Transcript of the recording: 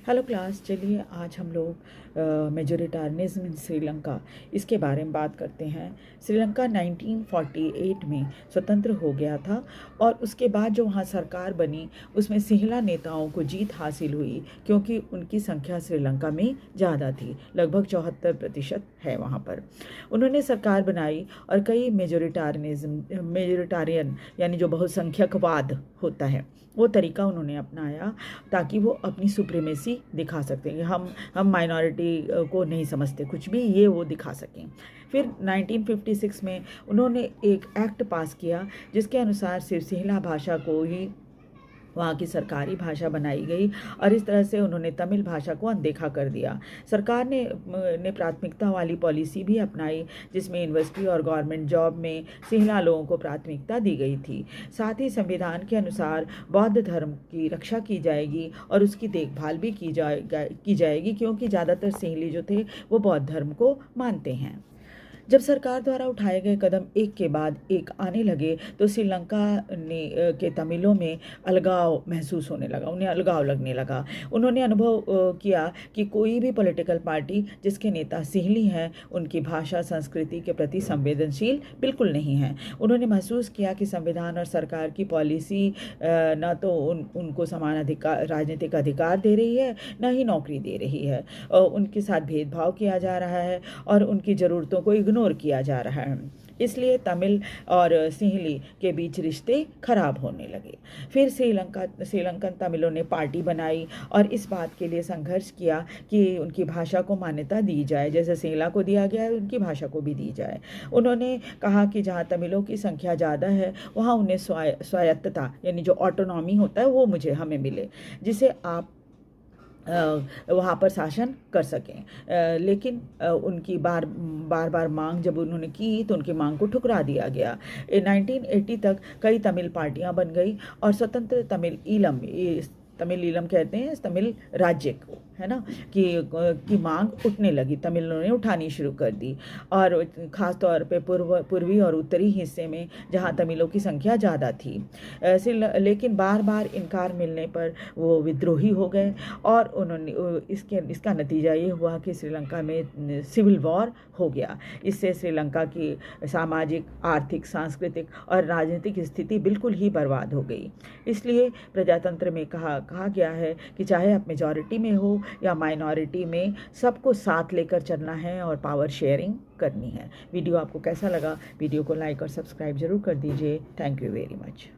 Hello class, चलिए आज हम लोग मेजोरिटारियनिज्म इन श्रीलंका इसके बारे में बात करते हैं। श्रीलंका 1948 में स्वतंत्र हो गया था और उसके बाद जो वहाँ सरकार बनी उसमें सिंहला नेताओं को जीत हासिल हुई क्योंकि उनकी संख्या श्रीलंका में ज़्यादा थी, लगभग 74% है वहाँ पर। उन्होंने सरकार बनाई और कई मेजोरिटारियन यानी जो बहुसंख्यकवाद होता है वो तरीका उन्होंने अपनाया ताकि वो अपनी सुप्रीमेसी दिखा सकते हैं। हम माइनॉरिटी को नहीं समझते कुछ भी, ये वो दिखा सकें। फिर 1956 में उन्होंने एक एक्ट पास किया जिसके अनुसार सिर्फ सिंहला भाषा को ही वहाँ की सरकारी भाषा बनाई गई और इस तरह से उन्होंने तमिल भाषा को अनदेखा कर दिया। सरकार ने प्राथमिकता वाली पॉलिसी भी अपनाई जिसमें यूनिवर्सिटी और गवर्नमेंट जॉब में सिंहला लोगों को प्राथमिकता दी गई थी। साथ ही संविधान के अनुसार बौद्ध धर्म की रक्षा की जाएगी और उसकी देखभाल भी की जाएगी क्योंकि ज़्यादातर सिंहली जो थे वो बौद्ध धर्म को मानते हैं। जब सरकार द्वारा उठाए गए कदम एक के बाद एक आने लगे तो श्रीलंका के तमिलों में अलगाव महसूस होने लगा, उन्हें अलगाव लगने लगा। उन्होंने अनुभव किया कि कोई भी पॉलिटिकल पार्टी जिसके नेता सिंहली हैं उनकी भाषा संस्कृति के प्रति संवेदनशील बिल्कुल नहीं है। उन्होंने महसूस किया कि संविधान और सरकार की पॉलिसी न तो उनको समान अधिकार, राजनीतिक अधिकार दे रही है, न ही नौकरी दे रही है। उनके साथ भेदभाव किया जा रहा है और उनकी ज़रूरतों को इग्नोर किया जा रहा है। इसलिए तमिल और सिंहली के बीच रिश्ते खराब होने लगे। फिर श्रीलंकन तमिलों ने पार्टी बनाई और इस बात के लिए संघर्ष किया कि उनकी भाषा को मान्यता दी जाए, जैसे सिंहला को दिया गया है उनकी भाषा को भी दी जाए। उन्होंने कहा कि जहाँ तमिलों की संख्या ज़्यादा है वहाँ उन्हें स्वायत्तता यानी जो ऑटोनॉमी होता है वो हमें मिले, जिसे आप वहाँ पर शासन कर सकें। लेकिन उनकी बार मांग जब उन्होंने की तो उनकी मांग को ठुकरा दिया गया। 1980 तक कई तमिल पार्टियां बन गई और स्वतंत्र तमिल ईलम कहते हैं तमिल राज्य को, है ना, कि मांग उठने लगी, तमिलों ने उठानी शुरू कर दी। और ख़ास तौर पे पूर्वी और उत्तरी हिस्से में जहाँ तमिलों की संख्या ज़्यादा थी। लेकिन बार इनकार मिलने पर वो विद्रोही हो गए और उन्होंने इसका नतीजा ये हुआ कि श्रीलंका में सिविल वॉर हो गया। इससे श्रीलंका की सामाजिक, आर्थिक, सांस्कृतिक और राजनीतिक स्थिति बिल्कुल ही बर्बाद हो गई। इसलिए प्रजातंत्र में कहा गया है कि चाहे आप मेजॉरिटी में हो या माइनॉरिटी में, सबको साथ लेकर चलना है और पावर शेयरिंग करनी है। वीडियो आपको कैसा लगा? वीडियो को लाइक और सब्सक्राइब जरूर कर दीजिए। Thank you very much.